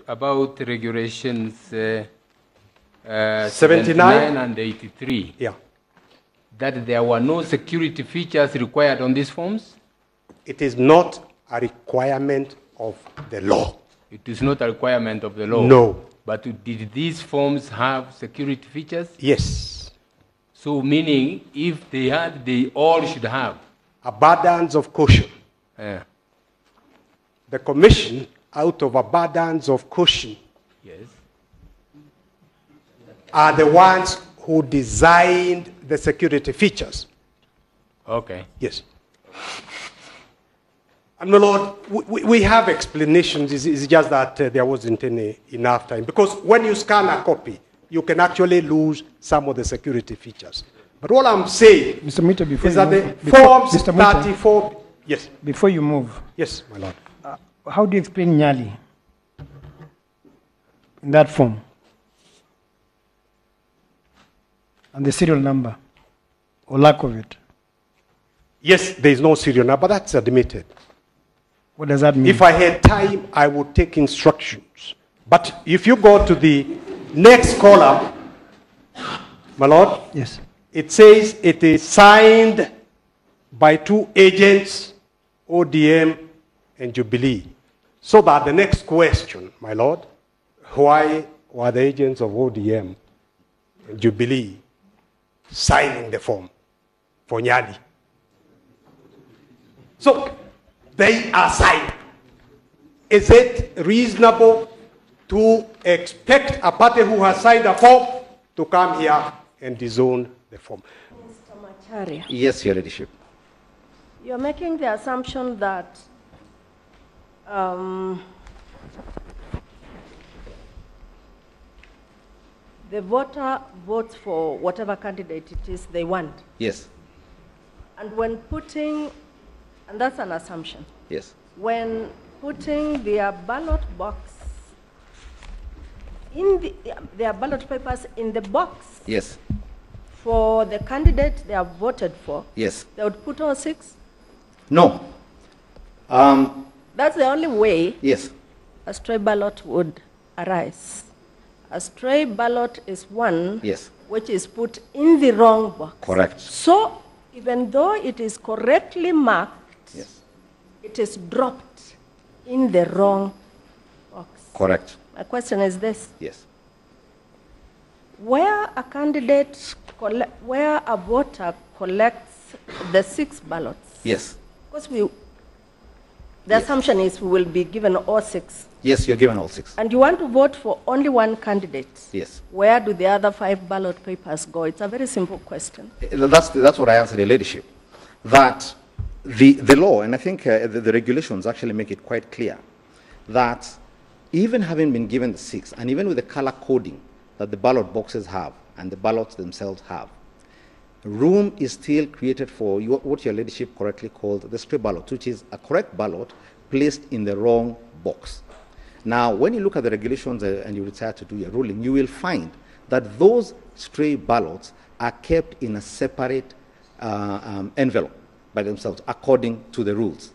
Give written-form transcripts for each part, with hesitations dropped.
about regulations 79 and 83. Yeah. That there were no security features required on these forms? It is not a requirement of the law. It is not a requirement of the law? No. But did these forms have security features? Yes. So meaning, if they had, they all should have? Abundance of caution. Yeah. The commission, out of abundance of caution, Yes. are the ones who designed the security features. Okay. Yes. And my Lord, we have explanations. It's just that there wasn't enough time. Because when you scan a copy, you can actually lose some of the security features. But all I'm saying Mr. Mita, before is you that move, the forms Mr. Mita, 34... Yes. before you move, Yes, my Lord. how do you explain Nyali in that form? And the serial number, or lack of it? Yes, there is no serial number, but that's admitted. What does that mean? If I had time, I would take instructions. But if you go to the next column, my Lord, Yes. it says it is signed by two agents, ODM and Jubilee. So that the next question, my Lord, why were the agents of ODM and Jubilee signing the form for Nyali? So they are signed. Is it reasonable to expect a party who has signed a form to come here and disown the form? Mr. Macharia, Yes, Your Ladyship. you're making the assumption that the voter votes for whatever candidate it is they want. Yes, And when putting, and that's an assumption, yes, when putting their ballot box in their ballot papers in the box yes, for the candidate they have voted for, yes. they would put all 6. No. That's the only way Yes, a stray ballot would arise. A stray ballot is one yes, which is put in the wrong box. correct. So even though it is correctly marked, Yes, it is dropped in the wrong box. correct. My question is this: Yes, where a candidate, where a voter collects the 6 ballots, yes, because the assumption is we will be given all 6, yes, you're given all 6. and you want to vote for only one candidate, Yes. where do the other 5 ballot papers go? It's a very simple question. That's what I answered, Your Ladyship. That the law, and I think the regulations actually make it quite clear, that even having been given the 6, and even with the color coding that the ballot boxes have, and the ballots themselves have, room is still created for what Your Ladyship correctly called the stray ballot, which is a correct ballot placed in the wrong box. Now, when you look at the regulations and you decide to do your ruling, you will find that those stray ballots are kept in a separate envelope by themselves, according to the rules.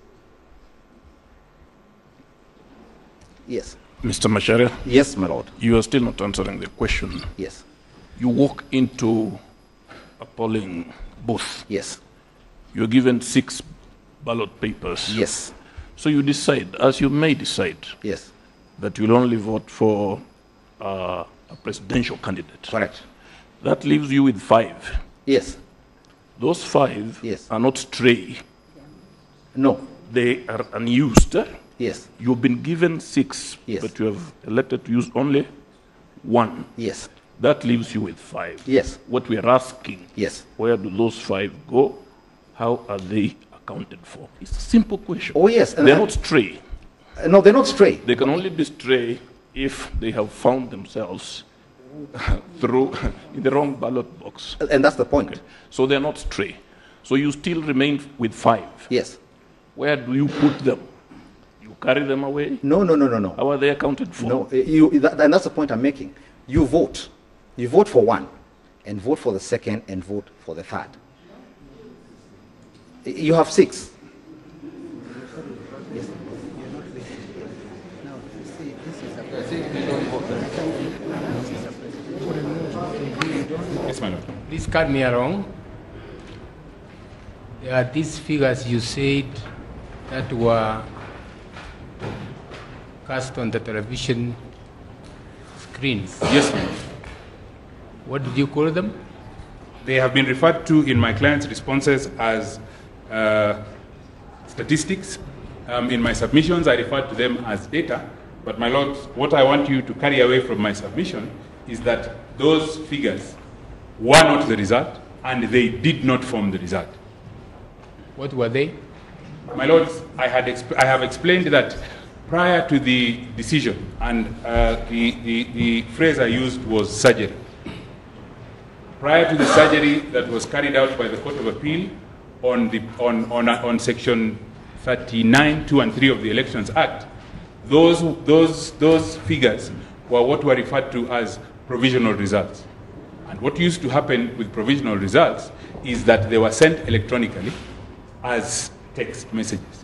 Yes. Mr. Macharia, Yes, my lord. you are still not answering the question. Yes. You walk into a polling booth. Yes. You're given 6 ballot papers. Yes. So you decide, as you may decide, Yes. that you'll only vote for a presidential candidate. Correct. That leaves you with 5. Yes. Those 5 Yes. are not stray. No. They are unused. Yes. You've been given 6, Yes. but you have elected to use only 1. Yes. That leaves you with 5. Yes. What we are asking, Yes. where do those 5 go? How are they accounted for? It's a simple question. Oh, yes. And They're not stray. No, they're not stray. They can only be stray if they have found themselves through in the wrong ballot box. And that's the point. Okay. So they're not stray. So you still remain with 5. Yes. Where do you put them? You carry them away? No, no, no, no, no. How are they accounted for? No, and that's the point I'm making. You vote. You vote for one, and vote for the second, and vote for the third. You have 6. No, see, this is a Yes, my lord. Please cut me wrong. There are these figures you said that were cast on the television screens. Yes, my lord. What did you call them? They have been referred to in my client's responses as statistics. In my submissions, I referred to them as data. But my lord, what I want you to carry away from my submission is that those figures were not the result, and they did not form the result. What were they? My lords, I have explained that prior to the decision, and the phrase I used was surgery. Prior to the surgery that was carried out by the Court of Appeal on Section 39, 2 and 3 of the Elections Act, those figures were what were referred to as provisional results. And what used to happen with provisional results is that they were sent electronically as text messages.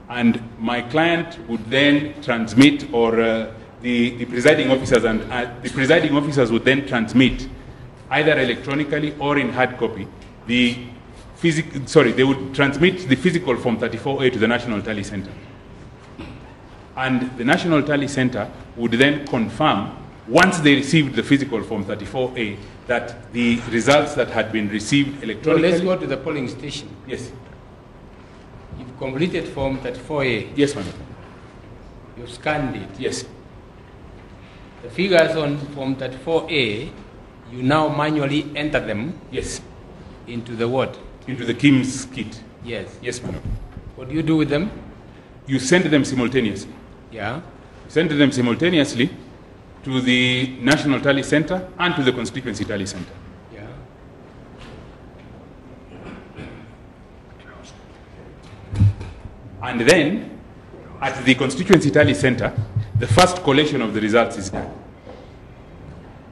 And my client would then transmit, or the presiding officers and the presiding officers would then transmit either electronically or in hard copy they would transmit the physical Form 34A to the National Tally Center. And the National Tally Center would then confirm, once they received the physical Form 34A, that the results that had been received electronically... So let's go to the polling station. Yes. You've completed Form 34A. Yes, madam. You've scanned it. Yes. The figures on Form 34A, you now manually enter them. Yes. Into the what? Into the KIMS kit. Yes. Yes, madam. What do you do with them? You send them simultaneously. Yeah. Send them simultaneously to the National Tally Center and to the Constituency Tally Center. Yeah. And then, at the Constituency Tally Center, the first collation of the results is done.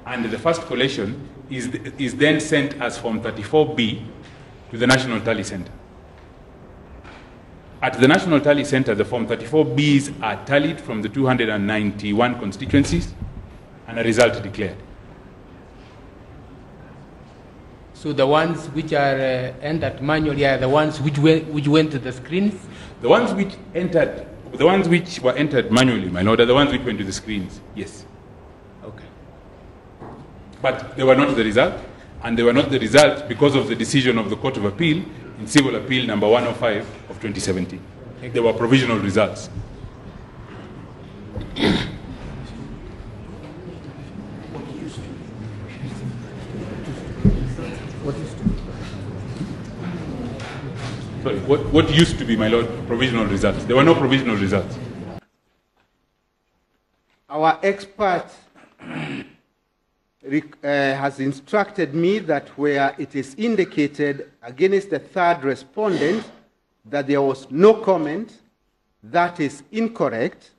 And the first collation is then sent as Form 34B to the National Tally Center. At the National Tally Center, the Form 34Bs are tallied from the 291 constituencies and a result declared. So the ones which are entered manually are the ones which went to the screens? The ones which were entered manually, my lord, are the ones which went to the screens, yes. Okay. But they were not the result, and they were not the result because of the decision of the Court of Appeal in Civil Appeal number 105 of 2017. They were provisional results. Sorry, what used to be, my lord, provisional results? There were no provisional results. Our expert has instructed me that where it is indicated against the third respondent that there was no comment, that is incorrect.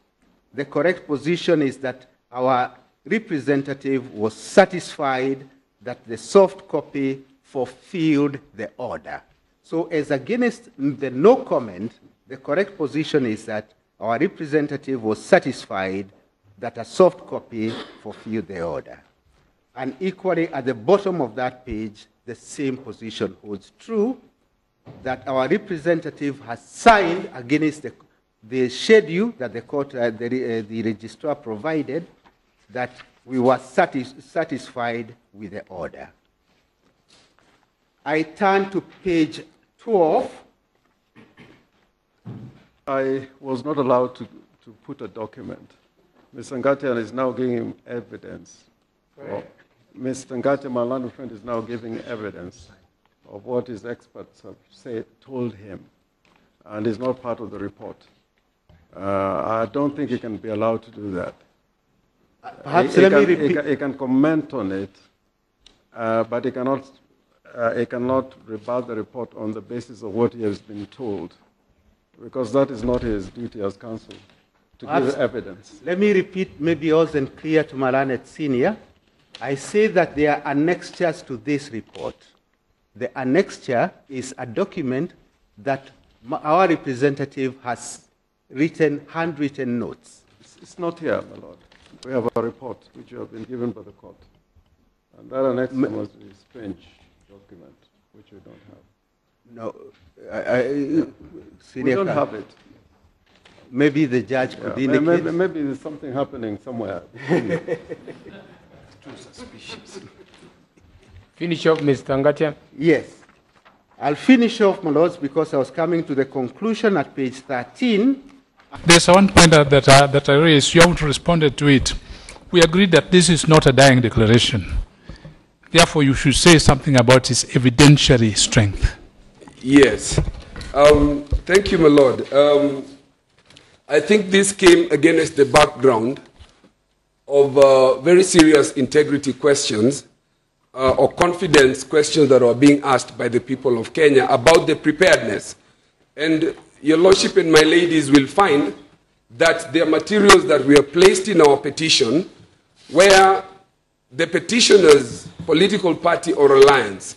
The correct position is that our representative was satisfied that the soft copy fulfilled the order. So as against the no comment, the correct position is that our representative was satisfied that a soft copy fulfilled the order. And equally, at the bottom of that page, the same position holds true, that our representative has signed against the schedule that the court, the registrar provided, that we were satisfied with the order. I turn to page 12. I was not allowed to put a document. Mr. Ngatian is now giving evidence. Well, Mr. Ngatian, my learned friend, is now giving evidence of what his experts have told him, and is not part of the report. I don't think he can be allowed to do that. Perhaps let me repeat. He can comment on it, but he cannot rebut the report on the basis of what he has been told, because that is not his duty as counsel, to give evidence. Let me repeat, maybe I wasn't clear to Malanet Senior. I say that there are annexures to this report. The annexure is a document that our representative has written, handwritten notes. It's not here, my lord. We have a report which you have been given by the court. And that annexum was a strange document, which we don't have. No, We don't have it. Maybe the judge could indicate. Maybe there's something happening somewhere. Too suspicious. Finish off, Mr. Ngatia. Yes. I'll finish off, my lords, because I was coming to the conclusion at page 13. There's one point that I raised. You haven't responded to it. We agreed that this is not a dying declaration. Therefore, you should say something about its evidentiary strength. Yes. Thank you, my lord. I think this came against the background of very serious integrity questions or confidence questions that are being asked by the people of Kenya about the preparedness. And your lordship and my ladies will find that there are materials that were placed in our petition where the petitioner's political party or alliance